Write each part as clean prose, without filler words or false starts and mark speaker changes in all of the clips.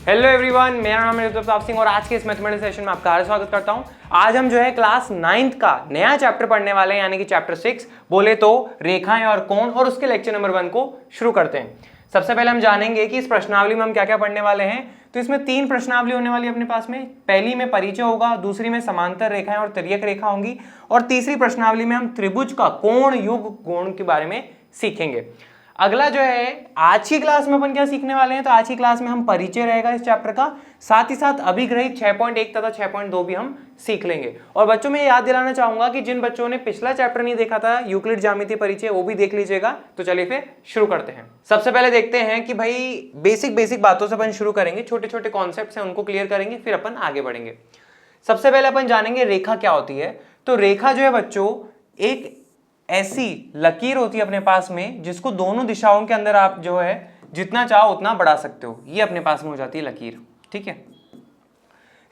Speaker 1: Hello everyone, मेरा नाम है प्रताप सिंह और आज के इस मैथमेटिक्स सेशन में आपका हार्दिक स्वागत करता हूं। आज हम जो है क्लास 9th का नया चैप्टर पढ़ने वाले हैं, यानी कि चैप्टर 6 बोले तो रेखाएं और कोण, और उसके लेक्चर नंबर 1 को शुरू करते हैं। सबसे पहले हम जानेंगे कि इस प्रश्नावली में हम क्या क्या पढ़ने वाले हैं। तो इसमें 3 प्रश्नावली होने वाली है अपने पास में। पहली में परिचय होगा, दूसरी में समांतर रेखाएं और तिर्यक रेखा होंगी, और तीसरी प्रश्नावली में हम त्रिभुज का कोण युग कोण के बारे में सीखेंगे। अगला जो है आज की क्लास में अपन क्या सीखने वाले हैं, तो आज की क्लास में हम परिचय रहेगा इस चैप्टर का, साथ ही साथ अभिग्रहित 6.1 तथा 6.2 भी हम सीख लेंगे। और बच्चों में याद दिलाना चाहूंगा कि जिन बच्चों ने पिछला चैप्टर नहीं देखा था यूक्लिड ज्यामितीय परिचय, वो भी देख लीजिएगा। तो चलिए फिर शुरू करते हैं। सबसे पहले देखते हैं कि भाई बेसिक बातों से अपन शुरू करेंगे, छोटे छोटे कॉन्सेप्ट हैं उनको क्लियर करेंगे, फिर अपन आगे बढ़ेंगे। सबसे पहले अपन जानेंगे रेखा क्या होती है। तो रेखा जो है बच्चों एक ऐसी लकीर होती है अपने पास में जिसको दोनों दिशाओं के अंदर आप जो है जितना चाहो उतना बढ़ा सकते हो। ये अपने पास में हो जाती है लकीर। ठीक है,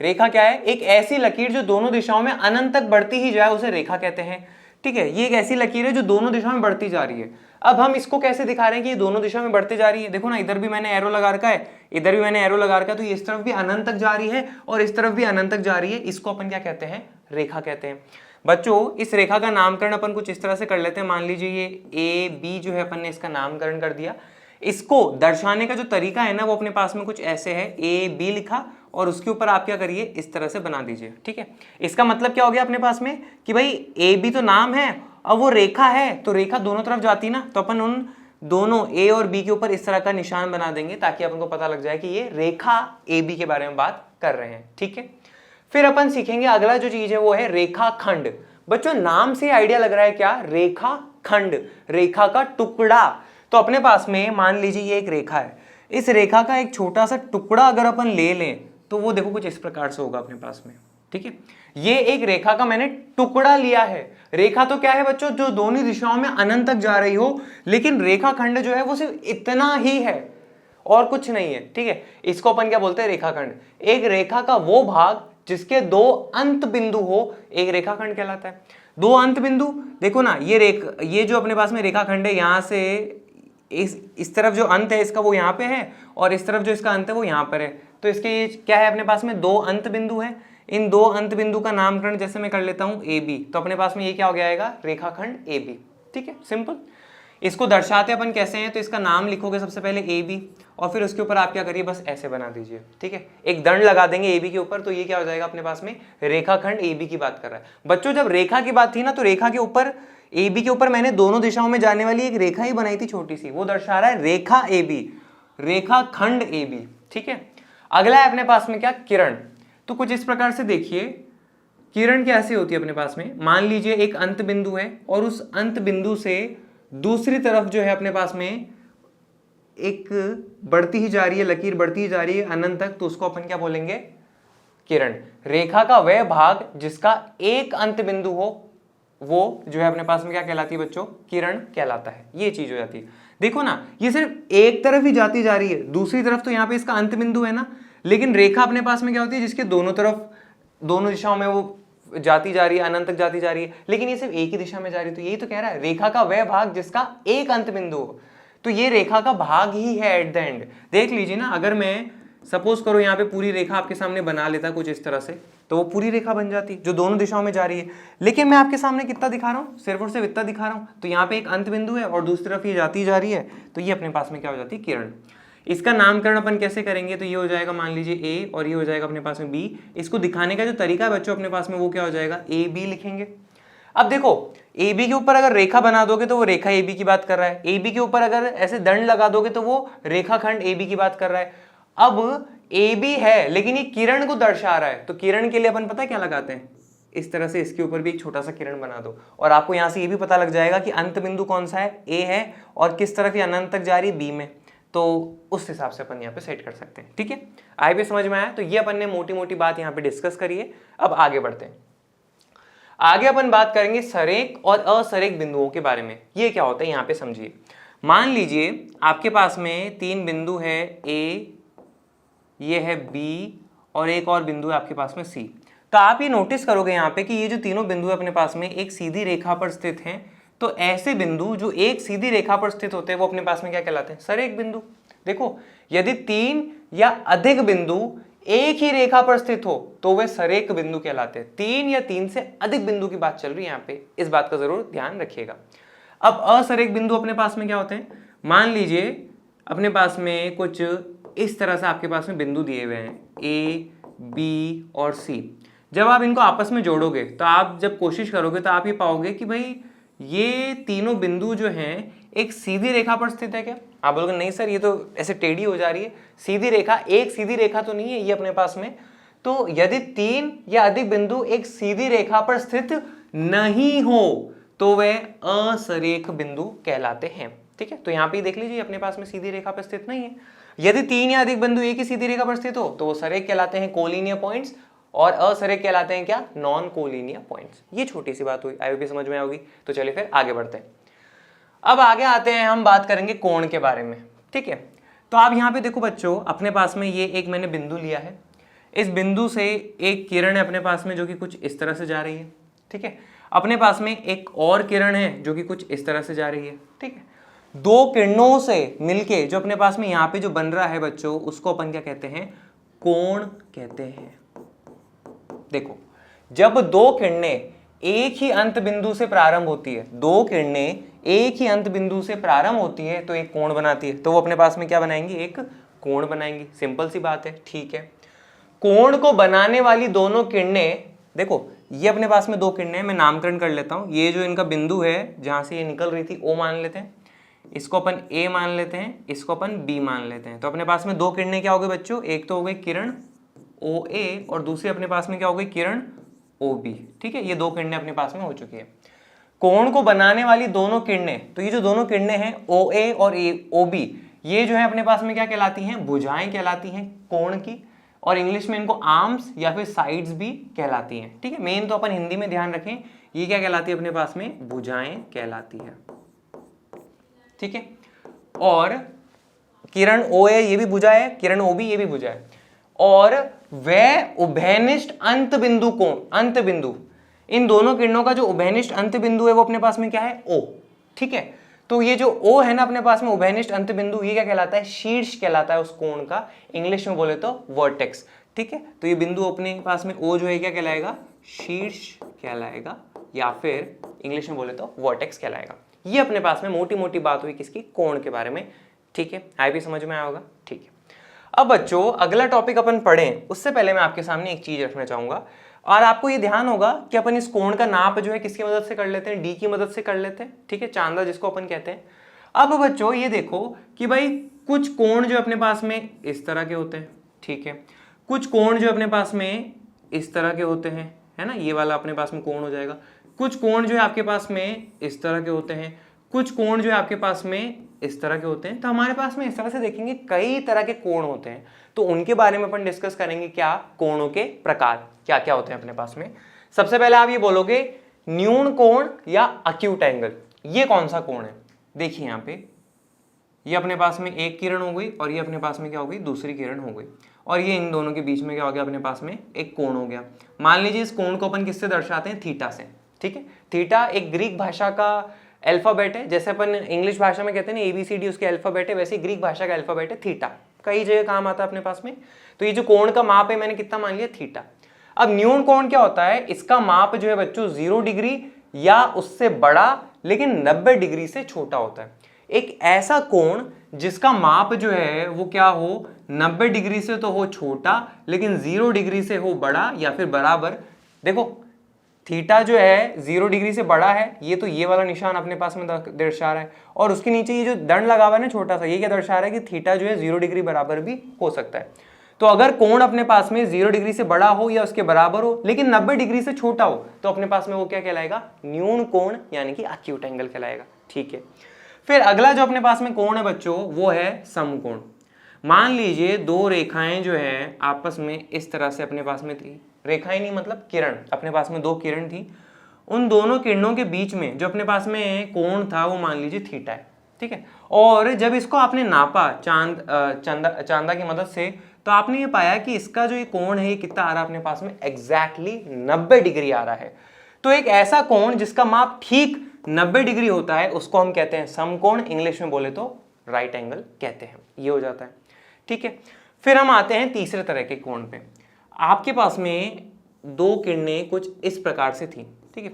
Speaker 1: रेखा क्या है? एक ऐसी लकीर जो दोनों दिशाओं में अनंत तक बढ़ती ही जाए, उसे रेखा कहते हैं। ठीक है, ये एक ऐसी लकीर है जो दोनों दिशाओं में बढ़ती जा रही है। अब हम इसको कैसे दिखा रहे हैं कि ये दोनों दिशा में बढ़ती जा रही है। देखो ना, इधर भी मैंने एरो लगा रखा है, इधर भी मैंने एरो लगा रखा है, तो ये इस तरफ भी अनंत तक जा रही है और इस तरफ भी अनंत तक जा रही है। इसको अपन क्या कहते हैं? रेखा कहते हैं। बच्चों इस रेखा का नामकरण अपन कुछ इस तरह से कर लेते हैं। मान लीजिए ये ए बी जो है, अपन ने इसका नामकरण कर दिया। इसको दर्शाने का जो तरीका है ना, वो अपने पास में कुछ ऐसे है। ए बी लिखा और उसके ऊपर आप क्या करिए, इस तरह से बना दीजिए। ठीक है, इसका मतलब क्या हो गया अपने पास में कि भाई ए बी तो नाम है, अब वो रेखा है, तो रेखा दोनों तरफ जाती ना, तो अपन उन दोनों ए और बी के ऊपर इस तरह का निशान बना देंगे ताकि अपन को पता लग जाए कि ये रेखा ए बी के बारे में बात कर रहे हैं। ठीक है, फिर अपन सीखेंगे अगला जो चीज है वो है रेखाखंड। बच्चों नाम से आइडिया लग रहा है क्या? रेखाखंड, रेखा का टुकड़ा। तो अपने पास में मान लीजिए ये एक रेखा है, इस रेखा का एक छोटा सा टुकड़ा अगर अपन ले लें तो वो देखो कुछ इस प्रकार से होगा अपने पास में। ठीक है, ये एक रेखा का मैंने टुकड़ा लिया है। रेखा तो क्या है बच्चों? जो दोनों दिशाओं में अनंत तक जा रही हो, लेकिन रेखाखंड जो है वो सिर्फ इतना ही है और कुछ नहीं है। ठीक है, इसको अपन क्या बोलते हैं? रेखाखंड। एक रेखा का वो भाग जिसके 2 अंत बिंदु हो, एक रेखाखंड कहलाता है। 2 अंत बिंदु, देखो ना, ये जो अपने पास में रेखाखंड है, यहां से इस तरफ जो अंत है इसका वो यहाँ पे है, और इस तरफ जो इसका अंत है वो यहाँ पर है। तो इसके ये क्या है अपने पास में? 2 अंत बिंदु है। इन 2 अंत बिंदु का नामकरण जैसे मैं कर लेता हूं ए बी, तो अपने पास में ये क्या हो जाएगा? रेखाखंड ए बी। ठीक है, सिंपल। इसको दर्शाते अपन कैसे हैं, तो इसका नाम लिखोगे सबसे पहले ए बी, और फिर उसके ऊपर आप क्या करिए, बस ऐसे बना दीजिए। ठीक है, एक दंड लगा देंगे ए बी के ऊपर, तो ये क्या हो जाएगा अपने पास में? रेखाखंड ए बी की बात कर रहा है। बच्चों जब रेखा की बात थी ना, तो रेखा के ऊपर ए बी के ऊपर मैंने दोनों दिशाओं में जाने वाली एक रेखा ही बनाई थी छोटी सी, वो दर्शा रहा है रेखा ए बी, रेखाखंड ए बी। ठीक है, अगला है अपने पास में क्या? किरण। तो कुछ इस प्रकार से देखिए, किरण कैसे होती है अपने पास में। मान लीजिए एक अंत बिंदु है और उस अंत बिंदु से दूसरी तरफ जो है अपने पास में एक बढ़ती ही जा रही है लकीर, बढ़ती ही जा रही है अनंत तक, तो उसको अपन क्या बोलेंगे? किरण। रेखा का वह भाग जिसका एक अंत बिंदु हो, वो जो है अपने पास में क्या कहलाती है बच्चों? किरण कहलाता है। ये चीज हो जाती है। देखो ना, ये सिर्फ एक तरफ ही जाती जा रही है, दूसरी तरफ तो यहाँ पे इसका अंत बिंदु है ना, लेकिन रेखा अपने पास में क्या होती है? जिसके दोनों तरफ, दोनों दिशाओं में वो जाती जा रही है, अनंत तक जाती जा रही है, लेकिन ये सिर्फ एक ही दिशा में जा रही है। तो यही तो कह रहा है, रेखा का वह भाग जिसका एक अंत बिंदु हो, तो ये रेखा का भाग ही है एट द एंड। देख लीजिए ना, अगर मैं सपोज करो यहाँ पे पूरी रेखा आपके सामने बना लेता कुछ इस तरह से, तो वो पूरी रेखा बन जाती जो दोनों दिशाओं में जा रही है। लेकिन मैं आपके सामने कितना दिखा रहा हूँ? सिर्फ और सिर्फ इतना दिखा रहा हूँ। तो यहाँ पे एक अंत बिंदु है और दूसरी तरफ ये जाती जा रही है, तो ये अपने पास में क्या हो जाती है? किरण। इसका नामकरण अपन कैसे करेंगे? तो ये हो जाएगा मान लीजिए ए, और ये हो जाएगा अपने पास में बी। इसको दिखाने का जो तरीका है बच्चों अपने पास में, वो क्या हो जाएगा? ए बी लिखेंगे। अब देखो, ए बी के ऊपर अगर रेखा बना दोगे तो वो रेखा ए बी की बात कर रहा है, ए बी के ऊपर अगर ऐसे दंड लगा दोगे तो वो रेखाखंड ए बी की बात कर रहा है। अब ए बी है, लेकिन ये किरण को दर्शा रहा है, तो किरण के लिए अपन पता है क्या लगाते हैं? इस तरह से इसके ऊपर भी एक छोटा सा किरण बना दो, और आपको यहां से ये भी पता लग जाएगा कि अंत बिंदु कौन सा है? ए है, और किस तरफ ये अनंत तक जा रही है? बी में। तो उस हिसाब से अपन यहाँ पे सेट कर सकते हैं। ठीक है, आई भी समझ में आया? तो ये अपन ने मोटी मोटी बात यहाँ पे डिस्कस करी है। अब आगे बढ़ते हैं। आगे अपन बात करेंगे सरेख और असरेख बिंदुओं के बारे में। ये क्या होता है यहाँ पे समझिए। मान लीजिए आपके पास में 3 बिंदु है, ए, ये है बी, और एक और बिंदु है आपके पास में सी। तो आप ये नोटिस करोगे यहाँ पे कि ये जो तीनों बिंदु है अपने पास में एक सीधी रेखा पर स्थित हैं। तो ऐसे बिंदु जो एक सीधी रेखा पर स्थित होते हैं वो अपने पास में क्या कहलाते हैं? सरेख बिंदु। देखो यदि 3 या अधिक बिंदु एक ही रेखा पर स्थित हो तो वे सरेख बिंदु कहलाते हैं। 3 या 3 से अधिक बिंदु की बात चल रही है यहाँ पे, इस बात का जरूर ध्यान रखिएगा। अब असरेख बिंदु अपने पास में क्या होते हैं, मान लीजिए अपने पास में कुछ इस तरह से आपके पास में बिंदु दिए हुए हैं ए, बी और सी। जब आप इनको आपस में जोड़ोगे तो आप जब कोशिश करोगे तो आप ये पाओगे कि भाई ये तीनों बिंदु जो हैं एक सीधी रेखा पर स्थित है क्या? आप बोलोगे नहीं सर ये तो ऐसे टेढ़ी हो जा रही है, सीधी रेखा, एक सीधी रेखा तो नहीं है ये अपने पास में। तो यदि 3 या अधिक बिंदु एक सीधी रेखा पर स्थित नहीं हो तो वे असरेख बिंदु कहलाते हैं। ठीक है, तो यहाँ पे देख लीजिए अपने पास में सीधी रेखा पर स्थित नहीं है। यदि 3 या अधिक बिंदु एक ही सीधी रेखा पर स्थित हो तो वो सरेख कहलाते हैं, कोलिनियर पॉइंट्स, और असरेख कहलाते हैं क्या? Non collinear points. ये छोटी सी बात हुई, आई होप समझ में आओगी। तो चलिए फिर आगे बढ़ते हैं। अब आगे आते हैं, हम बात करेंगे कोण के बारे में। ठीक है, तो आप यहाँ पे देखो बच्चों, अपने पास में ये एक मैंने बिंदु लिया है, इस बिंदु से एक किरण है अपने पास में जो कि कुछ इस तरह से जा रही है। ठीक है, अपने पास में एक और किरण है जो कि कुछ इस तरह से जा रही है। ठीक है, दो किरणों से मिलके जो अपने पास में यहाँ पे जो बन रहा है बच्चों, उसको अपन क्या कहते हैं? कोण कहते हैं। देखो, जब दो किरणें एक ही अंत बिंदु से प्रारंभ होती है, दो किरणें एक ही अंत बिंदु से प्रारंभ होती है तो एक कोण बनाती है, तो वो अपने पास में क्या बनाएंगी? एक कोण बनाएंगी। सिंपल सी बात है। ठीक है, कोण को बनाने वाली दोनों किरणें, देखो ये अपने पास में दो किरणें, मैं नामकरण कर लेता हूं। ये जो इनका बिंदु है जहां से ये निकल रही थी, ओ मान लेते हैं, इसको अपन ए मान लेते हैं, इसको अपन बी मान लेते हैं। तो अपने पास में दो किरणें क्या हो गई बच्चों? एक तो हो गई किरण ओ ए और दूसरी अपने पास में क्या हो गई? किरण ओ बी। ठीक है, ये दो किरणें अपने पास में हो चुकी है। कोण को बनाने वाली दोनों किरणें, तो ये जो दोनों किरणें हैं ओ ए और ओ बी, ये जो है अपने पास में क्या कहलाती हैं? भुजाएं कहलाती हैं कोण की, और इंग्लिश में इनको आर्म्स या फिर साइड्स भी कहलाती हैं। ठीक है, मेन तो अपन हिंदी में ध्यान रखें, ये क्या कहलाती है अपने पास में? भुजाएं कहलाती है। ठीक है, और किरण ओ ए ये भी भुजा है, किरण ओ बी ये भी भुजा है, और वह उभयनिष्ठ अंत बिंदु कोण, अंत बिंदु, इन दोनों किरणों का जो उभयनिष्ठ अंत बिंदु है वो अपने पास में क्या है? ओ। ठीक है, तो ये जो ओ है ना अपने पास में उभयनिष्ठ अंत बिंदु, ये क्या कहलाता है? शीर्ष कहलाता है उस कोण का, इंग्लिश में बोले तो वर्टेक्स। ठीक है, तो ये बिंदु अपने पास में ओ जो है क्या कहलाएगा? शीर्ष कहलाएगा, या फिर इंग्लिश में बोले तो वर्टेक्स कहलाएगा। ये अपने पास में मोटी मोटी बात हुई किसकी? कोण के बारे में। ठीक है, आई भी समझ में आया होगा। ठीक है, अब बच्चों अगला टॉपिक अपन पढ़ें उससे पहले मैं आपके सामने एक चीज रखना चाहूंगा, और आपको ये ध्यान होगा कि अपन इस कोण का नाप जो है किसकी मदद से कर लेते हैं? डी की मदद से कर लेते हैं। ठीक है, चांदा जिसको अपन कहते हैं। अब बच्चों ये देखो कि भाई कुछ कोण जो अपने पास में इस तरह के होते हैं, ठीक है, कुछ कोण जो अपने पास में इस तरह के होते हैं, है ना, ये वाला अपने पास में कोण हो जाएगा। कुछ कोण जो है आपके पास में इस तरह के होते हैं, कुछ कोण जो है आपके पास में इस तरह के होते हैं। तो हमारे पास में इस तरह से देखेंगे कई तरह के कोण होते हैं, तो उनके बारे में अपन डिस्कस करेंगे। क्या कोणों के प्रकार क्या क्या होते हैं अपने पास में। सबसे पहले आप ये बोलोगे न्यून कोण या अक्यूट एंगल, ये कौन सा कोण है? देखिए यहाँ पे ये अपने पास में एक किरण हो गई और ये अपने पास में क्या हो गई? दूसरी किरण हो गई, और ये इन दोनों के बीच में क्या हो गया? अपने पास में एक कोण हो गया। मान लीजिए इस कोण को अपन किससे दर्शाते हैं? थीटा से। ठीक है, थीटा एक ग्रीक भाषा का अल्फाबेट है, जैसे अपन इंग्लिश भाषा में कहते हैं ना ABCD उसके अल्फाबेट है, वैसे ग्रीक भाषा का अल्फाबेट है थीटा। कई जगह काम आता है अपने पास में। तो ये जो कोण का माप है मैंने कितना मान लिया? थीटा। अब न्यून कोण क्या होता है? इसका माप जो है बच्चों 0 डिग्री या उससे बड़ा लेकिन 90 डिग्री से छोटा होता है। एक ऐसा कोण जिसका माप जो है वो क्या हो? 90 डिग्री से तो हो छोटा लेकिन 0 डिग्री से हो बड़ा या फिर बराबर। देखो थीटा जो है 0 डिग्री से बड़ा है, ये तो ये वाला निशान अपने पास में दर्शा रहा है, और उसके नीचे ये जो दंड लगा हुआ है ना छोटा सा, ये क्या दर्शा रहा है कि थीटा जो है 0 डिग्री बराबर भी हो सकता है। तो अगर कोण अपने पास में 0 डिग्री से बड़ा हो या उसके बराबर हो लेकिन 90 डिग्री से छोटा हो तो अपने पास में वो क्या कहलाएगा? न्यून कोण यानी कि अक्यूट एंगल कहलाएगा। ठीक है, फिर अगला जो अपने पास में कोण है बच्चों वो है समकोण। मान लीजिए दो रेखाएं जो है आपस में इस तरह से अपने पास में थी, रेखाएं नहीं मतलब किरण, अपने पास में दो किरण थी, उन दोनों किरणों के बीच में जो अपने पास में कोण था वो मान लीजिए थीटा है। ठीक है, और जब इसको आपने नापा चांदा की मदद से, तो आपने ये पाया कि इसका जो ये कोण है ये कितना आ रहा है अपने पास में? एग्जैक्टली 90 डिग्री आ रहा है। तो एक ऐसा कोण जिसका माप ठीक 90 डिग्री होता है उसको हम कहते हैं समकोण, इंग्लिश में बोले तो राइट एंगल कहते हैं। ये हो जाता है, ठीक है। फिर हम आते हैं तीसरे तरह के कोण पे। आपके पास में दो किरणें कुछ इस प्रकार से थी, ठीक है,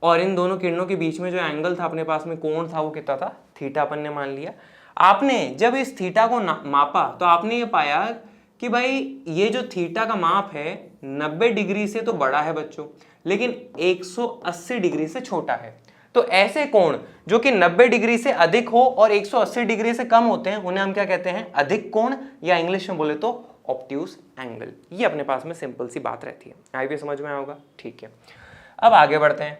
Speaker 1: और इन दोनों किरणों के बीच में जो एंगल था अपने पास में, कोण था, वो कितना था, थीटा अपन ने मान लिया। आपने जब इस थीटा को मापा तो आपने ये पाया कि भाई ये जो थीटा का माप है 90 डिग्री से तो बड़ा है बच्चों, लेकिन 180 डिग्री से छोटा है। तो ऐसे कोण जो कि 90 डिग्री से अधिक हो और 180 डिग्री से कम होते हैं, उन्हें हम क्या कहते हैं, अधिक कोण, या इंग्लिश में बोले तो ऑब्ट्यूज एंगल। ये अपने पास में सिंपल सी बात रहती है। आई भी समझ में आएगा, ठीक है। अब आगे बढ़ते हैं।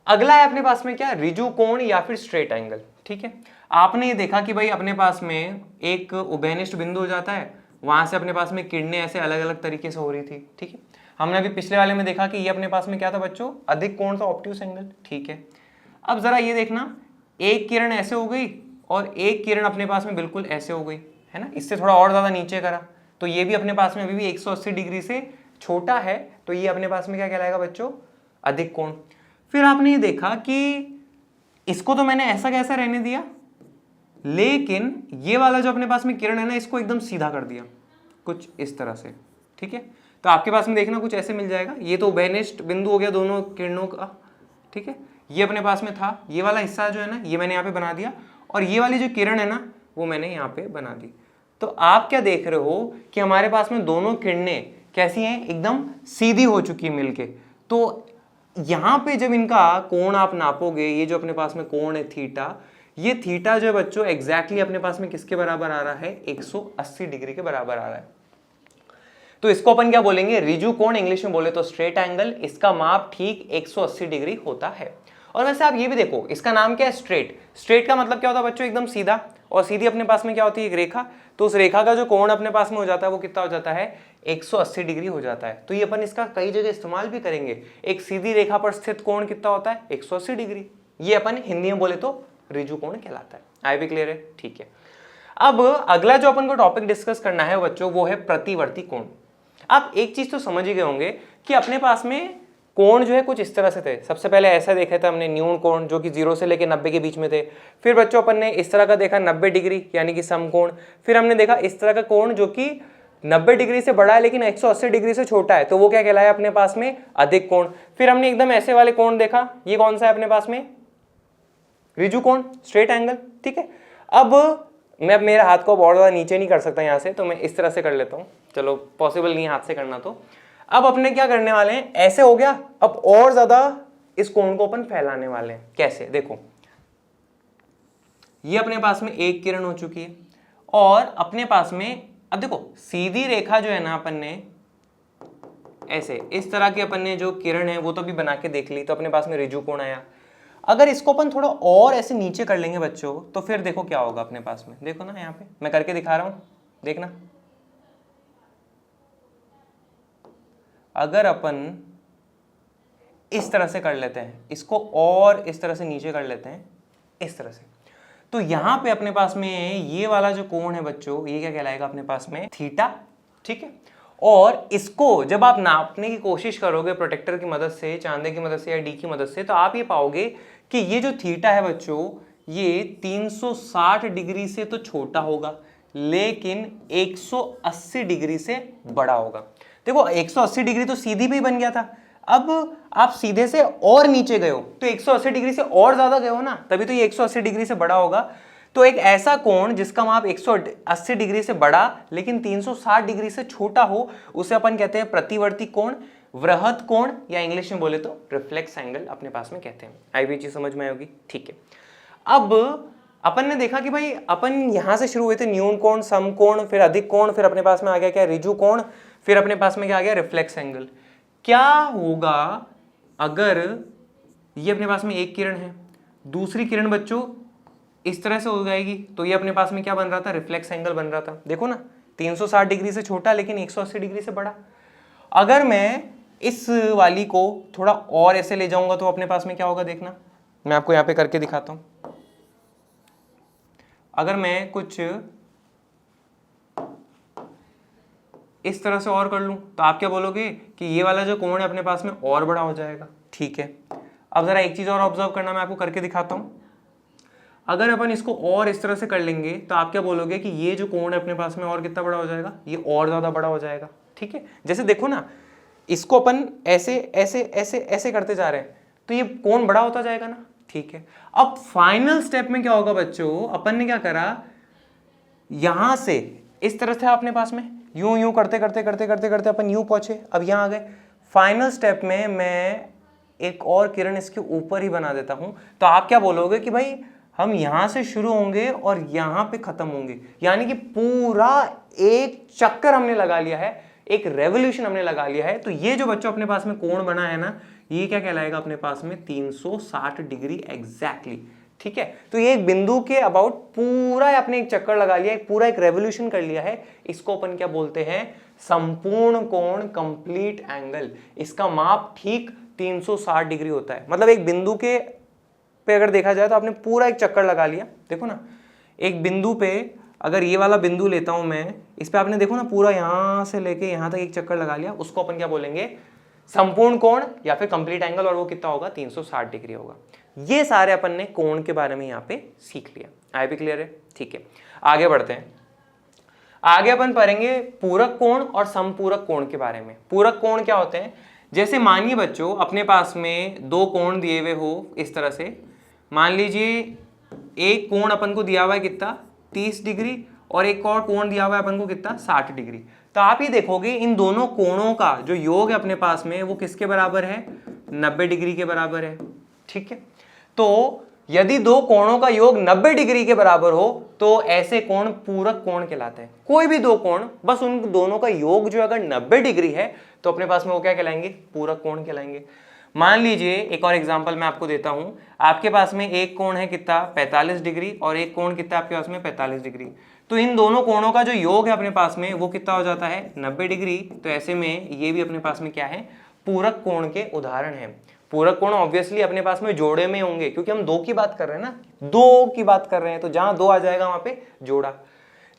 Speaker 1: अगला है अपने पास में क्या, रिजु कोण या फिर स्ट्रेट एंगल, ठीक है। आपने ये देखा कि भाई अपने पास में एक उभयनिष्ठ बिंदु हो जाता है, वहां से अपने पास में किरणें ऐसे अलग अलग तरीके से हो रही थी, ठीक है। हमने अभी पिछले वाले में देखा कि ये अपने पास में क्या था बच्चों, अधिक कोण था, ऑब्ट्यूज एंगल, ठीक है। अब जरा ये देखना, एक किरण ऐसे हो गई और एक किरण अपने पास में बिल्कुल ऐसे हो गई, है ना, इससे थोड़ा और ज्यादा नीचे करा, तो ये भी अपने पास में अभी भी 180 डिग्री से छोटा है, तो ये अपने पास में क्या कहलाएगा बच्चों, अधिक कोण। फिर आपने ये देखा कि इसको तो मैंने ऐसा कैसा रहने दिया, लेकिन ये वाला जो अपने पास में किरण है ना, इसको एकदम सीधा कर दिया कुछ इस तरह से, ठीक है। तो आपके पास में देखना कुछ ऐसे मिल जाएगा। ये तो उभयनिष्ठ बिंदु हो गया दोनों किरणों का, ठीक है। ये अपने पास में था, ये वाला हिस्सा जो है ना, ये मैंने यहाँ पे बना दिया, और ये वाली जो किरण है ना, वो मैंने यहाँ पे बना दी। तो आप क्या देख रहे हो कि हमारे पास में दोनों किरणें कैसी हैं, एकदम सीधी हो चुकी है मिलके। तो यहाँ पे जब इनका कोण आप नापोगे, ये जो अपने पास में कोण है थीटा, ये थीटा जो है बच्चों एग्जैक्टली अपने पास में किसके बराबर आ रहा है, 180 डिग्री के बराबर आ रहा है। तो इसको अपन क्या बोलेंगे, रिजु कोण, इंग्लिश में बोले तो स्ट्रेट एंगल। इसका माप ठीक 180 डिग्री होता है। और वैसे आप ये भी देखो, इसका नाम क्या है, स्ट्रेट। स्ट्रेट का मतलब क्या होता है बच्चों, एकदम सीधा, और सीधी अपने पास में क्या होती है, एक रेखा। तो उस रेखा का जो कोण अपने पास में हो जाता है वो कितना हो जाता है, 180 डिग्री हो जाता है। तो ये अपन इसका कई जगह इस्तेमाल भी करेंगे। एक सीधी रेखा पर स्थित कोण कितना होता है, 180 डिग्री। ये अपन हिंदी में बोले तो रिजु कोण कहलाता है। आई भी क्लियर है, ठीक है। अब अगला जो अपन को टॉपिक डिस्कस करना है बच्चों, वो है प्रतिवर्ती कोण। आप एक चीज तो समझ ही गए होंगे कि अपने पास में कोण जो है कुछ इस तरह से थे। सबसे पहले ऐसा देखा था हमने, न्यून कोण, जो कि 0 से लेकर 90 के बीच में थे। फिर बच्चों अपन ने इस तरह का देखा 90 डिग्री, यानी कि समकोण। फिर हमने देखा इस तरह का कोण जो कि 90 डिग्री से बड़ा है लेकिन 180 डिग्री से छोटा है, तो वो क्या कहलाया अपने पास में, अधिक कोण। फिर हमने एकदम ऐसे वाले कोण देखा, ये कौन सा है अपने पास में, रिजु कोण, स्ट्रेट एंगल, ठीक है। अब मैं मेरे हाथ को और ज्यादा नीचे नहीं कर सकता यहाँ से, तो मैं इस तरह से कर लेता हूँ। चलो पॉसिबल नहीं हाथ से करना। तो अब अपने क्या करने वाले हैं, ऐसे हो गया, अब और ज्यादा इस कोण को अपन फैलाने वाले हैं। कैसे, देखो ये अपने पास में एक किरण हो चुकी है, और अपने पास में अब देखो सीधी रेखा जो है ना, अपन ने ऐसे इस तरह की अपन ने जो किरण है वो तो अभी बना के देख ली, तो अपने पास में रिजु कोण आया। अगर इसको अपन थोड़ा और ऐसे नीचे कर लेंगे बच्चों, तो फिर देखो क्या होगा अपने पास में। देखो ना, यहाँ पे मैं करके दिखा रहा हूं, देखना। अगर अपन इस तरह से कर लेते हैं, इसको और इस तरह से नीचे कर लेते हैं, इस तरह से, तो यहां पे अपने पास में ये वाला जो कोण है बच्चों, ये क्या कहलाएगा अपने पास में, थीटा, ठीक है। और इसको जब आप नापने की कोशिश करोगे प्रोटेक्टर की मदद से, चांदे की मदद से या डी की मदद से, तो आप ये पाओगे कि ये जो थीटा है बच्चों, ये 360 डिग्री से तो छोटा होगा, लेकिन 180 डिग्री से बड़ा होगा। देखो 180 डिग्री तो सीधी पे ही बन गया था, अब आप सीधे से और नीचे गए हो तो 180 डिग्री से और ज्यादा गए हो ना, तभी तो ये 180 डिग्री से बड़ा होगा। तो एक ऐसा कोण जिसका माप 180 डिग्री से बड़ा लेकिन 360 डिग्री से छोटा हो, उसे अपन कहते हैं प्रतिवर्ती कोण, वृहत कोण, या इंग्लिश में बोले तो रिफ्लेक्स एंगल अपने पास में कहते हैं। आई भी चीज समझ में आएगी, ठीक है। अब अपन ने देखा कि भाई अपन यहां से शुरू हुए थे, न्यून कोण, समकोण, फिर अधिक कोण, फिर अपने पास में आ गया क्या, रिजु कोण, फिर अपने पास में क्या आ गया, रिफ्लेक्स एंगल। क्या होगा अगर ये अपने पास में एक किरण है, दूसरी किरण बच्चों इस तरह से हो जाएगी, तो ये अपने पास में क्या बन रहा था, रिफ्लेक्स एंगल बन रहा था। देखो ना, 360 डिग्री से छोटा लेकिन 180 डिग्री से बड़ा। अगर मैं इस वाली को थोड़ा और ऐसे ले जाऊंगा तो अपने पास में क्या होगा, देखना, मैं आपको यहां पे करके दिखाता हूं। अगर मैं कुछ इस तरह से और कर लूं तो आप क्या बोलोगे कि ये वाला जो कोण है अपने पास में और बड़ा हो जाएगा, ठीक है। अब जरा एक चीज और ऑब्जर्व करना, मैं आपको करके दिखाता हूं। अगर अपन इसको और इस तरह से कर लेंगे तो आप क्या बोलोगे कि ये जो कोण है अपने पास में और कितना बड़ा हो जाएगा, ये और ज्यादा बड़ा हो जाएगा। ठीक है, जैसे देखो ना, इसको अपन ऐसे ऐसे ऐसे ऐसे करते जा रहे हैं तो ये कोण बड़ा होता जाएगा ना। ठीक है, अब फाइनल स्टेप में क्या होगा बच्चों, अपन ने क्या करा, यहां से इस तरह से अपने पास में यूं यूं करते करते करते करते करते अपन यूं पहुंचे, अब यहां आ गए। फाइनल स्टेप में मैं एक और किरण इसके ऊपर ही बना देता हूं, तो आप क्या बोलोगे कि भाई हम यहां से शुरू होंगे और यहां पे खत्म होंगे, यानी कि पूरा एक चक्कर हमने लगा लिया है, एक रेवोल्यूशन हमने लगा लिया है। तो ये जो बच्चों अपने पास में कोण बना है ना, ये क्या कहलाएगा अपने पास में 360 डिग्री एग्जैक्टली। ठीक है, तो ये एक बिंदु के अबाउट पूरा आपने एक चक्कर लगा लिया, पूरा एक रेवोल्यूशन कर लिया है। इसको अपन क्या बोलते हैं, संपूर्ण कोण, कंप्लीट एंगल। इसका माप ठीक 360 डिग्री होता है। मतलब एक बिंदु के पे अगर देखा जाए तो आपने पूरा एक चक्कर लगा लिया। देखो ना, एक बिंदु पे अगर ये वाला बिंदु लेता हूं मैं, इस पे आपने देखो ना पूरा यहां से लेके यहां तक एक चक्कर लगा लिया, उसको अपन क्या बोलेंगे, संपूर्ण कोण या फिर कंप्लीट एंगल, और वो कितना होगा, 360 डिग्री होगा। ये सारे अपन ने कोण के बारे में यहाँ पे सीख लिया। आई भी क्लियर है? ठीक है, आगे बढ़ते हैं। आगे अपन पढ़ेंगे पूरक कोण और समपूरक कोण के बारे में। पूरक कोण क्या होते हैं, जैसे मानिए बच्चों अपने पास में दो कोण दिए हुए हो इस तरह से, मान लीजिए एक कोण अपन को दिया हुआ है कितना, 30 डिग्री, और एक और कोण दिया हुआ है अपन को कितना, 60 डिग्री। तो आप ये देखोगे इन दोनों कोणों का जो योग है अपने पास में वो किसके बराबर है, 90 डिग्री के बराबर है। ठीक है, तो यदि दो कोणों का योग 90 डिग्री के बराबर हो तो ऐसे कोण पूरक कोण कहलाते हैं। कोई भी दो कोण, बस उन दोनों का योग जो अगर 90 डिग्री है तो अपने पास में वो क्या कहलाएंगे, पूरक कोण कहलाएंगे। मान लीजिए एक और एग्जांपल मैं आपको देता हूं, आपके पास में एक कोण है कितना, 45 डिग्री, और एक कोण कितना आपके पास में 45 डिग्री। तो इन दोनों कोणों का जो योग है अपने पास में वो कितना हो जाता है, 90 डिग्री। तो ऐसे में ये भी अपने पास में क्या है, पूरक कोण के उदाहरण है। पूरक कोण ऑब्वियसली अपने पास में जोड़े में होंगे, क्योंकि हम दो की बात कर रहे हैं ना, दो की बात कर रहे हैं, तो जहां दो आ जाएगा वहां पे जोड़ा।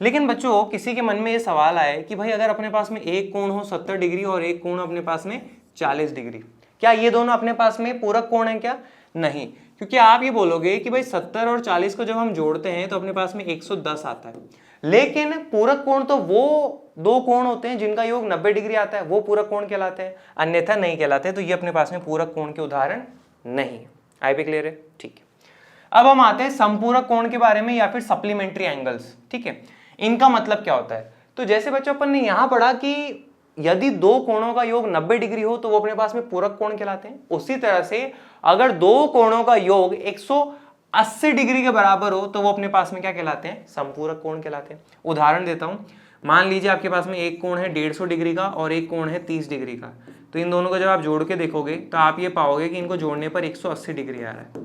Speaker 1: लेकिन बच्चों किसी के मन में ये सवाल आए कि भाई अगर अपने पास में एक कोण हो 70 डिग्री और एक कोण अपने पास में 40 डिग्री, क्या ये दोनों अपने पास में पूरक कोण है क्या? नहीं, क्योंकि आप ये बोलोगे कि भाई 70 और 40 को जब हम जोड़ते हैं तो अपने पास में 110 आता है। लेकिन पूरक कोण तो वो दो कोण होते हैं जिनका योग 90 डिग्री आता है, वो पूरक कोण कहलाते हैं, अन्यथा नहीं कहलाते। तो ये अपने पास में पूरक कोण के उदाहरण नहीं है। आई भी क्लियर है? ठीक है, अब हम आते हैं संपूरक कोण के बारे में या फिर सप्लीमेंट्री एंगल्स। ठीक है, इनका मतलब क्या होता है, तो जैसे बच्चों अपन ने यहां पढ़ा कि यदि दो कोणों का योग 90 डिग्री हो तो वो अपने पास में पूरक कोण कहलाते हैं। उसी तरह से अगर दो कोणों का योग 180 डिग्री के बराबर हो तो वो अपने पास में क्या कहलाते हैं, संपूरक कोण कहलाते हैं। उदाहरण देता हूं, मान लीजिए आपके पास में एक कोण है 150 डिग्री का और एक कोण है 30 डिग्री का। तो इन दोनों को जब आप जोड़ के देखोगे तो आप ये पाओगे कि इनको जोड़ने पर 180 डिग्री आ रहा है।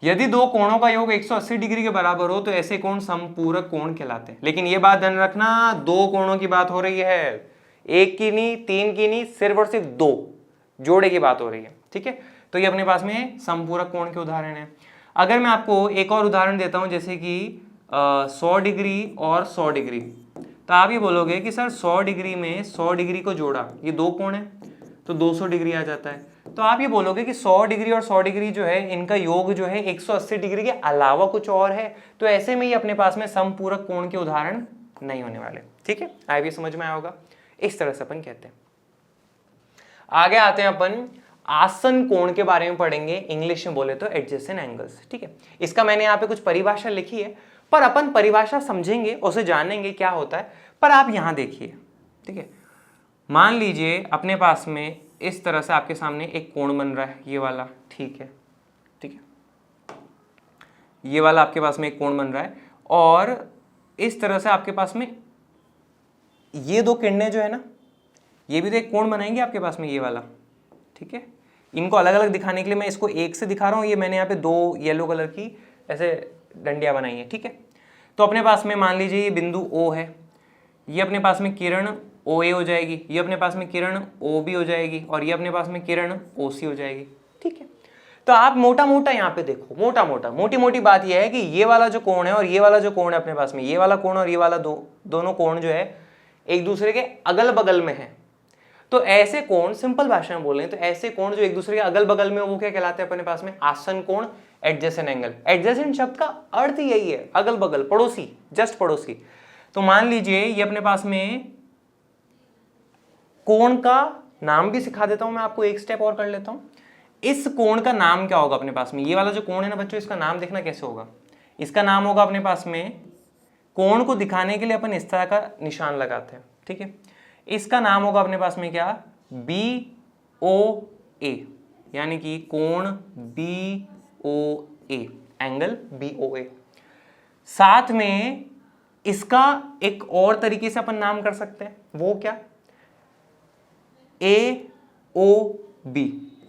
Speaker 1: यदि दो कोणों का योग 180 डिग्री के बराबर हो तो ऐसे कोण समपूरक कोण कहलाते हैं। लेकिन ये बात ध्यान रखना, दो कोणों की बात हो रही है, एक की नहीं, तीन की नहीं, सिर्फ और सिर्फ दो जोड़े की बात हो रही है। ठीक है, तो ये अपने पास में संपूरक कोण के उदाहरण है। अगर मैं आपको एक और उदाहरण देता हूं, जैसे कि 100 डिग्री और 100 डिग्री, तो आप ये बोलोगे कि सर 100 डिग्री में 100 डिग्री को जोड़ा, ये दो कोण है तो 200 डिग्री आ जाता है। तो आप ये बोलोगे कि 100 डिग्री और 100 डिग्री जो है इनका योग जो है 180 डिग्री के अलावा कुछ और है, तो ऐसे में ये अपने पास में समपूरक कोण के उदाहरण नहीं होने वाले। ठीक है, आई भी समझ में आया होगा। इस तरह से अपन कहते हैं। आगे आते हैं अपन आसन कोण के बारे में पढ़ेंगे, इंग्लिश में बोले तो एडजेसेंट एंगल्स। ठीक है, इसका मैंने यहाँ पे कुछ परिभाषा लिखी है, पर अपन परिभाषा समझेंगे, उसे जानेंगे क्या होता है। पर आप यहां देखिए, ठीक है, मान लीजिए अपने पास में इस तरह से आपके सामने एक कोण बन रहा है, ये वाला। ठीक है, ठीक है, ये वाला आपके पास में एक कोण बन रहा है, और इस तरह से आपके पास में ये दो किरणें जो है ना, ये भी तो एक कोण बनाएंगे आपके पास में, ये वाला। ठीक है, इनको अलग अलग दिखाने के लिए मैं इसको एक से दिखा रहा हूं, ये मैंने यहाँ पे दो येलो कलर की ऐसे डंडियां बनाई है। ठीक है, तो अपने पास में मान लीजिए ये बिंदु O है, ये अपने पास में किरण OA हो जाएगी, ये अपने पास में किरण OB हो जाएगी, और ये अपने पास में किरण OC हो जाएगी। ठीक है, तो आप मोटा मोटा यहाँ पे देखो, मोटी मोटी बात यह है कि ये वाला जो कोण है और ये वाला जो कोण है अपने पास में, ये वाला कोण और ये वाला दोनों कोण जो है एक दूसरे के अगल बगल में है। तो ऐसे कोण, सिंपल भाषा में बोलें तो ऐसे कोण जो एक दूसरे के अगल बगल में वो क्या कहलाते हैं अपने पास में, आसन कोण, एडजेसेंट एंगल। एडजेसेंट शब्द का अर्थ यही है, अगल बगल, पड़ोसी, जस्ट पड़ोसी। तो मान लीजिए ये अपने पास में कोण का नाम भी सिखा देता हूं मैं आपको, एक स्टेप और कर लेता हूं। इस कोण का नाम क्या होगा अपने पास में, ये वाला जो कोण है ना बच्चों, इसका नाम देखना कैसे होगा। इसका नाम होगा अपने पास में, कोण को दिखाने के लिए अपन इस तरह का निशान लगाते हैं, ठीक है। इसका नाम होगा अपने पास में क्या, BOA, यानी कि कोण BOA, एंगल BOA। साथ में इसका एक और तरीके से अपन नाम कर सकते हैं, वो क्या, AOB,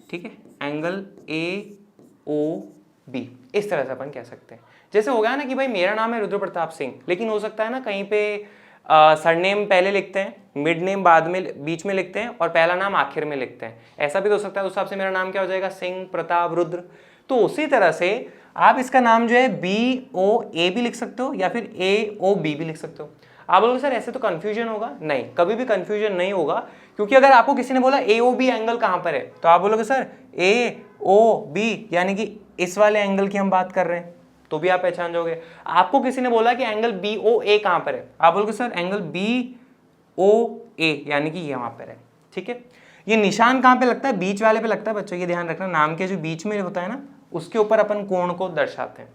Speaker 1: ठीक है, एंगल AOB, इस तरह से अपन कह सकते हैं। जैसे हो गया ना कि भाई मेरा नाम है रुद्र प्रताप सिंह, लेकिन हो सकता है ना कहीं पे सरनेम पहले लिखते हैं, मिड नेम बाद में, बीच में लिखते हैं और पहला नाम आखिर में लिखते हैं, ऐसा भी तो हो सकता है। उस हिसाब से मेरा नाम क्या हो जाएगा, सिंह, प्रताप, रुद्र। तो उसी तरह से आप इसका नाम जो है BOA भी लिख सकते हो या फिर AOB भी लिख सकते हो। आप बोलोगे सर ऐसे तो कंफ्यूजन होगा, नहीं, कभी भी कंफ्यूजन नहीं होगा, क्योंकि अगर आपको किसी ने बोला AOB एंगल कहां पर है, तो आप बोलोगे सर AOB यानी कि इस वाले एंगल की हम बात कर रहे हैं, तो भी आप पहचान जाओगे। आपको किसी ने बोला कि एंगल BOA कहां पर है, आप बोलोगे सर एंगल BOA यानी कि यहां पर है, ठीक है। ये निशान कहां पे लगता है, बीच वाले पे लगता है बच्चों, ये ध्यान रखना, नाम के जो बीच में होता है ना उसके ऊपर अपन कोण को दर्शाते हैं।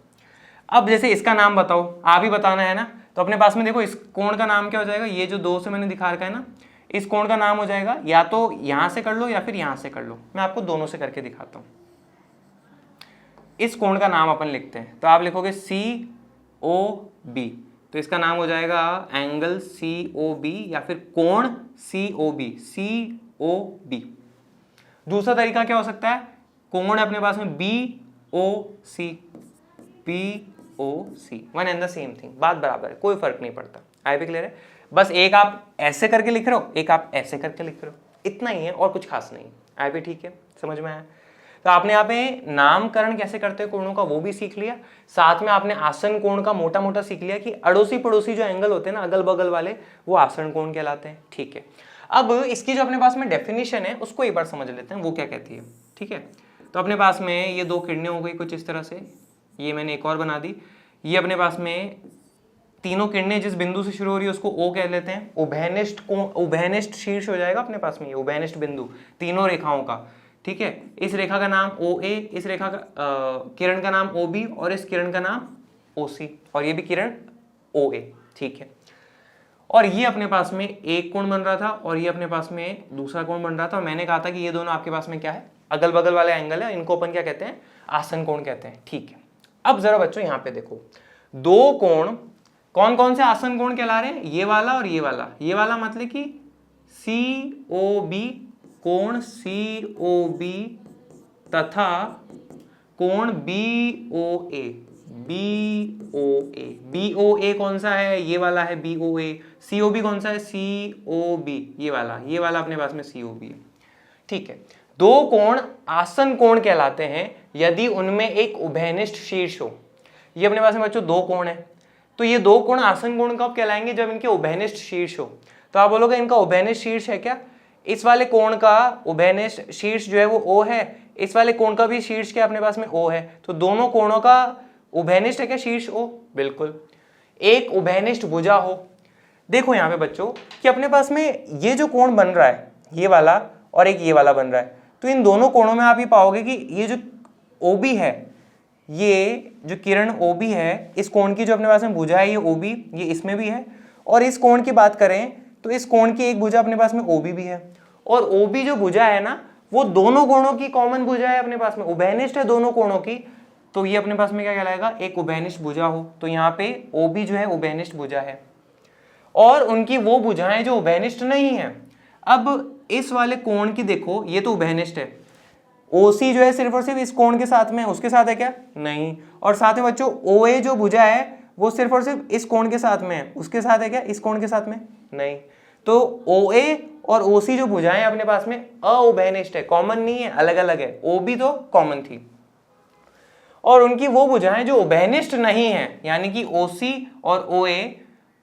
Speaker 1: अब जैसे इसका नाम बताओ, आप ही बताना है ना, तो अपने पास में देखो इस कोण का नाम क्या हो जाएगा, ये जो दो से मैंने दिखा रखा है ना, इस कोण का नाम हो जाएगा, या तो यहां से कर लो या फिर यहां से कर लो, मैं आपको दोनों से करके दिखाता हूं। इस कोण का नाम अपन लिखते हैं, तो आप लिखोगे COB, तो इसका नाम हो जाएगा एंगल COB या फिर कोण COB। दूसरा तरीका क्या हो सकता है, कोण है अपने पास में BOC, one and the same thing, बात बराबर है, कोई फर्क नहीं पड़ता। आई भी क्लियर है, बस एक आप ऐसे करके लिख रहे हो, एक आप ऐसे करके लिख रहे हो, इतना ही है और कुछ खास नहीं। आई भी ठीक है, समझ में आया। तो आपने यहाँ पे नामकरण कैसे करते हैं कोणों का वो भी सीख लिया, साथ में आपने आसन कोण का मोटा मोटा सीख लिया कि अड़ोसी पड़ोसी जो एंगल होते हैं ना अगल बगल वाले, वो आसन कोण कहलाते हैं, ठीक है। अब इसकी जो अपने पास में डेफिनेशन है उसको एक बार समझ लेते हैं, वो क्या कहती है, ठीक है। तो अपने पास में ये दो किरणें हो गई कुछ इस तरह से, ये मैंने एक और बना दी। ये अपने पास में तीनों किरणें जिस बिंदु से शुरू हो रही है उसको O कह लेते हैं, उभयनिष्ठ शीर्ष हो जाएगा अपने पास में, ये उभयनिष्ठ बिंदु तीनों रेखाओं का, ठीक है। इस रेखा का नाम OA, इस रेखा का किरण का नाम OB और इस किरण का नाम OC, और ये भी किरण OA, ठीक है। और ये अपने पास में एक कोण बन रहा था और ये अपने पास में दूसरा कोण बन रहा था। मैंने कहा था कि ये दोनों आपके पास में क्या है, अगल बगल वाले एंगल है, इनको अपन क्या कहते हैं, आसन कोण कहते हैं, ठीक है। अब जरा बच्चों यहाँ पे देखो, दो कोण कौन कौन से आसन कोण कहला रहे हैं, ये वाला और ये वाला। ये वाला मतलब कि COB, कोण COB तथा कोण BOA। BOA कौन सा है, ये वाला है BOA। COB कौन सा है, COB, ये वाला अपने पास में COB है, ठीक है। दो कोण आसन कोण कहलाते हैं यदि उनमें एक उभयनिष्ठ शीर्ष हो। ये अपने पास में बच्चों दो कोण है, तो ये दो कोण आसन कोण कब कहलाएंगे, जब इनके उभयनिष्ठ शीर्ष हो। तो आप बोलोगे इनका उभयनिष्ठ शीर्ष है क्या, इस वाले कोण का उभयनिष्ठ शीर्ष जो है वो O है, इस वाले कोण का भी शीर्ष क्या अपने पास में O है, तो दोनों कोणों का उभयनिष्ठ है क्या शीर्ष O, बिल्कुल। एक उभयनिष्ठ भुजा हो, देखो यहाँ पे बच्चों कि अपने पास में ये जो कोण बन रहा है ये वाला और एक ये वाला बन रहा है, तो इन दोनों कोणों में आप ये पाओगे कि ये जो OB है, ये जो किरण OB है, इस कोण की जो अपने पास में भुजा है ये OB, ये इसमें भी है। और इस कोण की बात करें तो इस कोण की एक भुजा अपने पास में OB भी है, और OB जो भुजा है ना वो दोनों कोणों की कॉमन भुजा है अपने पास में, उभयनिष्ठ है दोनों कोणों की, तो ये अपने पास में क्या कहलाएगा, एक उभयनिष्ठ भुजा हो। तो यहाँ पे OB जो है उभयनिष्ठ भुजा है, और उनकी वो भुजाएं जो उभयनिष्ठ नहीं है। अब इस वाले कोण की देखो, ये तो उभयनिष्ठ है, OC जो है सिर्फ और सिर्फ इस कोण के साथ में, उसके साथ है क्या, नहीं। और साथ में बच्चों OA जो भुजा है वो सिर्फ और सिर्फ इस कोण के साथ में है, उसके साथ है क्या, इस कोण के साथ में, नहीं। तो OA और OC जो भुजाएं अपने पास में अउभयनिष्ठ है, कॉमन नहीं है, अलग अलग है। OB तो कॉमन थी, और उनकी वो भुजाएं जो उभयनिष्ठ नहीं है, यानी कि OC और OA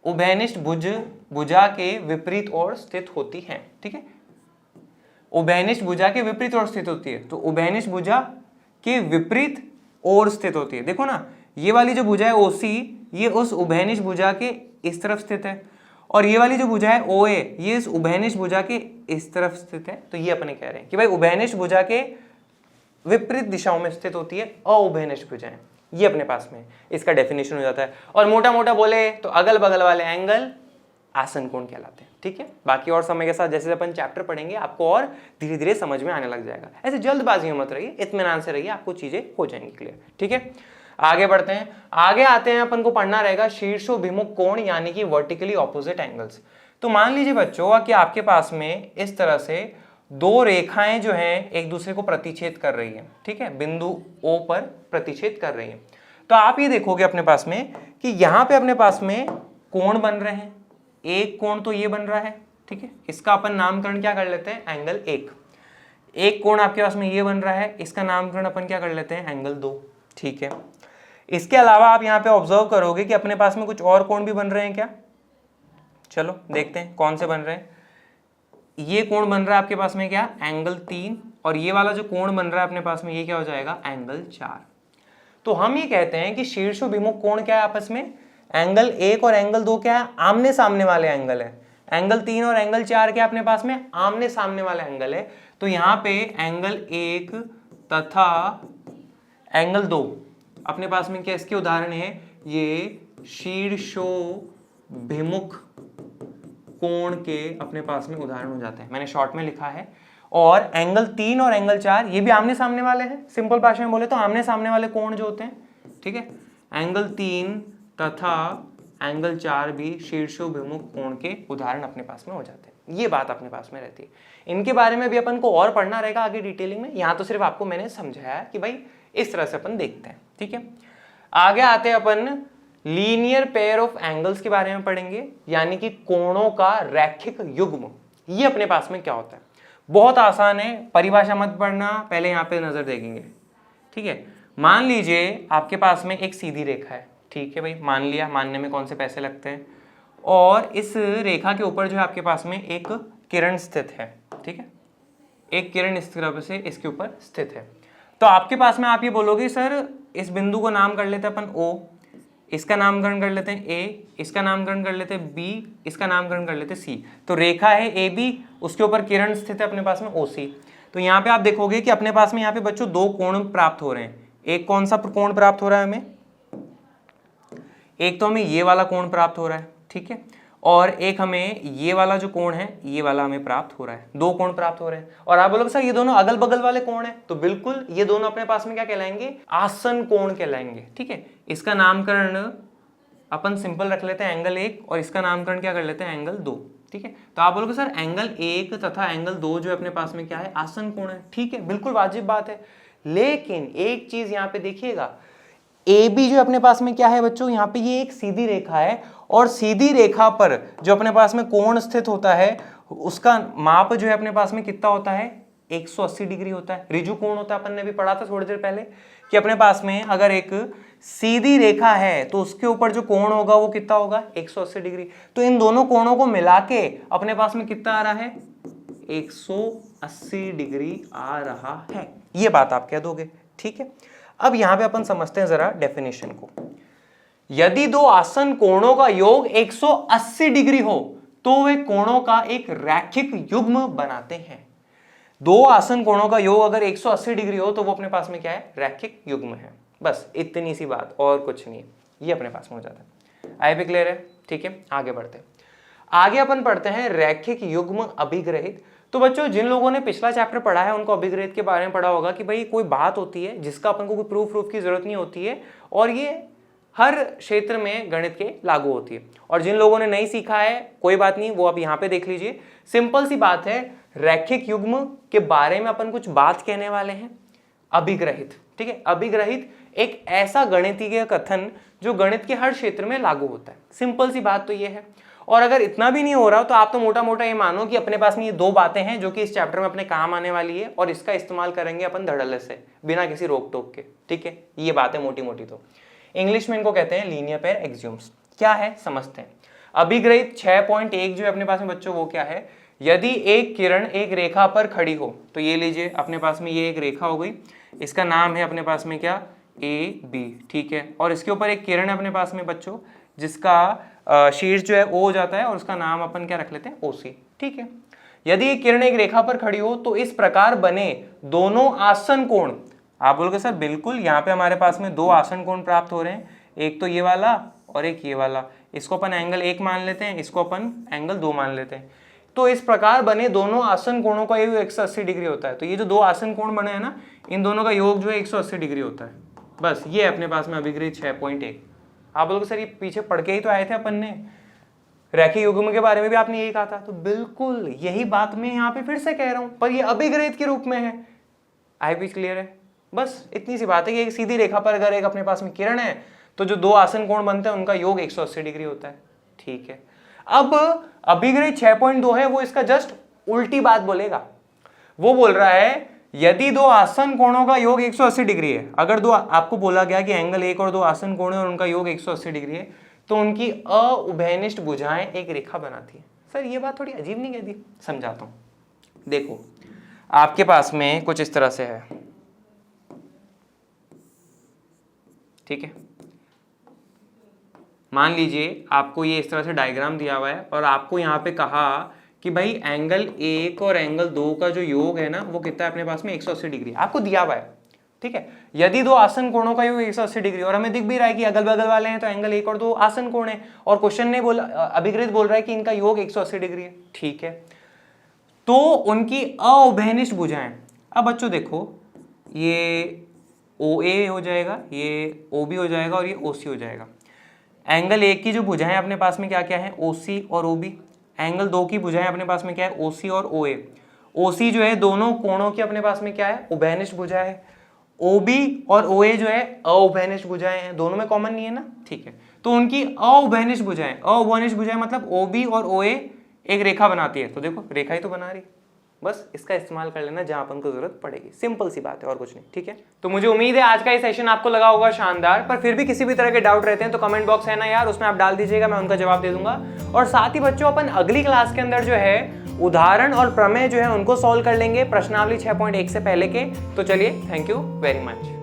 Speaker 1: उभयनिष्ठ भुजा के विपरीत ओर स्थित होती हैं, ठीक है। उभयनिष्ठ भुजा के विपरीत ओर स्थित होती है, तो उभयनिष्ठ भुजा के विपरीत ओर स्थित होती है। देखो ना, ये वाली जो भुजा है OC, ये उस उभयनिष्ठ भुजा के इस तरफ स्थित है, और ये वाली जो भुजा है OA, ये इस उभयनिष्ठ भुजा के इस तरफ स्थित है। तो ये अपने कह रहे हैं कि भाई उभयनिष्ठ भुजा के विपरीत दिशाओं में स्थित होती है अउभयनिष्ठ भुजाएं। ये अपने पास में इसका डेफिनेशन हो जाता है। और मोटा मोटा बोले तो अगल बगल वाले एंगल आसन कोण कहलाते हैं। ठीक है, बाकी और समय के साथ जैसे अपन चैप्टर पढ़ेंगे आपको और धीरे धीरे समझ में आने लग जाएगा। ऐसे जल्दबाजी में मत रहिए, इत्मीनान से रहिए, आपको चीजें हो जाएंगी क्लियर। ठीक है, आगे बढ़ते हैं। आगे आते हैं, अपन को पढ़ना रहेगा शीर्षोभिमुख कोण यानी कि वर्टिकली ऑपोजिट एंगल्स। तो मान लीजिए बच्चों कि आपके पास में इस तरह से दो रेखाएं जो हैं एक दूसरे को प्रतिच्छेद कर रही हैं। ठीक है, बिंदु O पर प्रतिच्छेद कर रही हैं। तो आप ये देखोगे अपने पास में कि यहां पे अपने पास में कोण बन रहे हैं। एक कोण तो ये बन रहा है, ठीक है, इसका अपन नामकरण क्या कर लेते हैं, एंगल 1। एक कोण आपके पास में ये बन रहा है, इसका नामकरण अपन क्या कर लेते हैं, एंगल 2। ठीक है, इसके अलावा आप यहाँ पे ऑब्जर्व करोगे कि अपने पास में कुछ और कोण भी बन रहे हैं क्या। चलो देखते हैं कौन से बन रहे हैं। ये कोण बन रहा है आपके पास में क्या, एंगल 3, और ये वाला जो कोण बन रहा है अपने पास में ये क्या हो जाएगा, एंगल 4। तो हम ये कहते हैं कि शीर्षोभिमुख कोण क्या है आपस में, एंगल 1 और एंगल 2 क्या है, आमने सामने वाले एंगल है। एंगल 3 और एंगल 4 क्या अपने पास में, आमने सामने वाले एंगल है। तो यहाँ पे एंगल 1 तथा एंगल 2 अपने पास में क्या इसके उदाहरण है, ये शीर्षोभिमुख कोण के अपने पास में उदाहरण हो जाते हैं। मैंने शॉर्ट में लिखा है। और एंगल 3 और एंगल 4 ये भी आमने सामने वाले हैं। सिंपल भाषा में बोले तो आमने सामने वाले कोण जो होते हैं, ठीक है, एंगल 3 तथा एंगल 4 भी शीर्षोभिमुख कोण के उदाहरण अपने पास में हो जाते हैं। ये बात अपने पास में रहती है। इनके बारे में भी अपन को और पढ़ना रहेगा आगे डिटेलिंग में। यहाँ तो सिर्फ आपको मैंने समझाया कि भाई इस तरह से अपन देखते हैं। ठीक है, आगे आते हैं अपन लीनियर पेयर ऑफ एंगल्स के बारे में पढ़ेंगे, यानी कि कोणों का रैखिक युग्म। ये अपने पास में क्या होता है, बहुत आसान है, परिभाषा मत पढ़ना, पहले यहाँ पे नजर देखेंगे। ठीक है, मान लीजिए आपके पास में एक सीधी रेखा है। ठीक है भाई, मान लिया, मानने में कौन से पैसे लगते हैं। और इस रेखा के ऊपर जो है आपके पास में एक किरण स्थित है। ठीक है, एक किरण इस तरह से इसके ऊपर स्थित है। तो आपके पास में आप ये बोलोगे सर इस बिंदु को नाम कर लेते हैं अपन O, इसका नामकरण कर लेते हैं A, इसका नामकरण कर लेते हैं B, इसका नामकरण कर लेते हैं C। तो रेखा है AB, उसके ऊपर किरण स्थित है अपने पास में OC। तो यहाँ पे आप देखोगे कि अपने पास में यहाँ पे बच्चों दो कोण प्राप्त हो रहे हैं। एक कौन सा कोण प्राप्त हो रहा है हमें, एक तो हमें ये वाला कोण प्राप्त हो रहा है। ठीक है, और एक हमें ये वाला जो कोण है ये वाला हमें प्राप्त हो रहा है। दो कोण प्राप्त हो रहे हैं। और आप बोलोगे सर ये दोनों अगल बगल वाले कोण है, तो बिल्कुल ये दोनों अपने पास में क्या कहलाएंगे, आसन कोण कहलाएंगे। ठीक है, इसका नामकरण अपन सिंपल रख लेते हैं एंगल 1, और इसका नामकरण क्या कर लेते हैं, एंगल 2। ठीक है, तो आप बोलोगे सर एंगल 1 तथा एंगल 2 जो अपने पास में क्या है, आसन कोण है। ठीक है, बिल्कुल वाजिब बात है। लेकिन एक चीज यहाँ पे देखिएगा, AB जो अपने पास में क्या है बच्चों, यहाँ पे ये एक सीधी रेखा है, और सीधी रेखा पर जो अपने पास में कोण स्थित होता है उसका माप जो है अपने पास में कितना होता है, 180 डिग्री होता है। रिजु कोण होता है, अपन ने भी पढ़ा था थोड़ी देर पहले कि अपने पास में अगर एक सीधी रेखा है तो उसके ऊपर जो कोण होगा वो कितना होगा, 180 डिग्री। तो इन दोनों कोणों को मिला के अपने पास में कितना आ रहा है, 180 डिग्री आ रहा है। ये बात आप कह दोगे। ठीक है, अब यहां पे अपन समझते हैं जरा डेफिनेशन को। यदि दो आसन कोणों का योग 180 डिग्री हो तो वे कोणों का एक रैखिक युग्म बनाते हैं। दो आसन कोणों का योग अगर 180 डिग्री हो तो वो अपने पास में क्या है, रैखिक युग्म है। बस इतनी सी बात, और कुछ नहीं, ये अपने पास में हो जाता है। आई भी क्लियर है। ठीक है, आगे बढ़ते हैं। आगे अपन पढ़ते हैं रैखिक युग्म अभिग्रहित। तो बच्चों जिन लोगों ने पिछला चैप्टर पढ़ा है उनको अभिग्रहित के बारे में पढ़ा होगा कि भाई कोई बात होती है जिसका अपन को कोई प्रूफ की जरूरत नहीं होती है, और ये हर क्षेत्र में गणित के लागू होती है। और जिन लोगों ने नहीं सीखा है कोई बात नहीं, वो आप यहाँ पे देख लीजिए। सिंपल सी बात है, रैखिक युग्म के बारे में अपन कुछ बात कहने वाले हैं, अभिग्रहित। ठीक है, अभिग्रहित एक ऐसा गणितीय कथन जो गणित के हर क्षेत्र में लागू होता है। सिंपल सी बात तो ये है। और अगर इतना भी नहीं हो रहा तो आप तो मोटा मोटा ये मानो कि अपने पास में ये दो बातें हैं जो कि इस चैप्टर में अपने काम आने वाली है, और इसका इस्तेमाल करेंगे अपन धड़ल्ले से, बिना किसी रोक टोक के। ठीक है, ये बातें मोटी मोटी तो इंग्लिश में इनको कहते हैं लीनियर पेयर एक्सियोम्स। क्या है समझते हैं। अभिग्रहित 6.1 जो है अपने पास में बच्चों वो क्या है, यदि एक किरण एक रेखा पर खड़ी हो, तो ये लीजिए अपने पास में ये एक रेखा हो गई, इसका नाम है अपने पास में क्या, ए बी, ठीक है। और इसके ऊपर एक किरण है अपने पास में बच्चों, जिसका शीर्ष जो है ओ हो जाता है और उसका नाम अपन क्या रख लेते हैं, ओ सी, ठीक है। यदि एक किरण एक रेखा पर खड़ी हो तो इस प्रकार बने दोनों आसन कोण, आप बोलोगे सर बिल्कुल, यहाँ पे हमारे पास में दो आसन कोण प्राप्त हो रहे हैं, एक तो ये वाला और एक ये वाला, इसको अपन एंगल 1 मान लेते हैं, इसको अपन एंगल 2 मान लेते हैं। तो इस प्रकार बने दोनों आसन कोणों का योग 180 डिग्री होता है। तो ये जो दो आसन कोण बने हैं ना, इन दोनों का योग जो है 180 डिग्री होता है। बस ये अपने पास में अभिग्रहित 6.1। आप बोलोगे सर ये पीछे पढ़ के ही तो आए थे अपन ने, रेखीय युग्म के बारे में भी आपने यही कहा था। तो बिल्कुल यही बात मैं यहाँ पे फिर से कह रहा हूं, पर ये अभिग्रहित के रूप में है। आई भी क्लियर है? बस इतनी सी बात है कि एक सीधी रेखा पर अगर एक अपने पास में किरण है तो जो दो आसन कोण बनते हैं उनका योग 180 डिग्री होता है, ठीक है। अब अभिग्रहित 6.2 है, वो इसका जस्ट उल्टी बात बोलेगा। वो बोल रहा है यदि दो आसन कोणों का योग 180 डिग्री है, अगर दो, आपको बोला गया कि एंगल 1 और 2 आसन कोण है और उनका योग 180 डिग्री है, तो उनकी अउभयनिष्ठ भुजाएं एक रेखा बनाती है। सर ये बात थोड़ी अजीब नहीं कहती? समझाता हूं। देखो आपके पास में कुछ इस तरह से है, ठीक है। मान लीजिए आपको ये इस तरह से डायग्राम दिया हुआ है और आपको यहाँ पे कहा कि भाई एंगल 1 और एंगल 2 का जो योग है ना वो कितना है अपने पास में 180 डिग्री आपको दिया हुआ है, ठीक है। यदि दो आसन कोणों का योग 180 डिग्री और हमें दिख भी रहा है कि अगल बगल वाले हैं तो एंगल 1 और 2 आसन कोण है, और क्वेश्चन ने बोला, अभिग्रहित बोल रहा है कि इनका योग 180 डिग्री है, ठीक है। तो उनकी अउभयनिष्ठ भुजाएं, अब बच्चों देखो ये OA हो जाएगा, ये OB हो जाएगा और ये OC हो जाएगा। एंगल 1 की जो भुजाएं अपने पास में क्या क्या है, OC और OB। एंगल 2 की भुजाएं अपने पास में क्या है, OC और OA। OC जो है दोनों कोणों की अपने पास में क्या है, उभयनिष्ठ भुजाएं है। OB और OA जो है अउभयनिष्ठ भुजाएं हैं, दोनों में कॉमन नहीं है ना, ठीक है। तो उनकी अउभयनिष्ठ भुजाएं, अउभयनिष्ठ भुजाएं मतलब OB और OA एक रेखा बनाती है। तो देखो रेखा ही तो बना रही, बस इसका इस्तेमाल कर लेना जहां अपन को जरूरत पड़ेगी। सिंपल सी बात है और कुछ नहीं, ठीक है। तो मुझे उम्मीद है आज का ये सेशन आपको लगा होगा शानदार, पर फिर भी किसी भी तरह के डाउट रहते हैं तो कमेंट बॉक्स है ना यार, उसमें आप डाल दीजिएगा, मैं उनका जवाब दे दूंगा। और साथ ही बच्चों अपन अगली क्लास के अंदर जो है उदाहरण और प्रमेय जो है उनको सॉल्व कर लेंगे प्रश्नावली 6.1 से पहले के। तो चलिए, थैंक यू वेरी मच।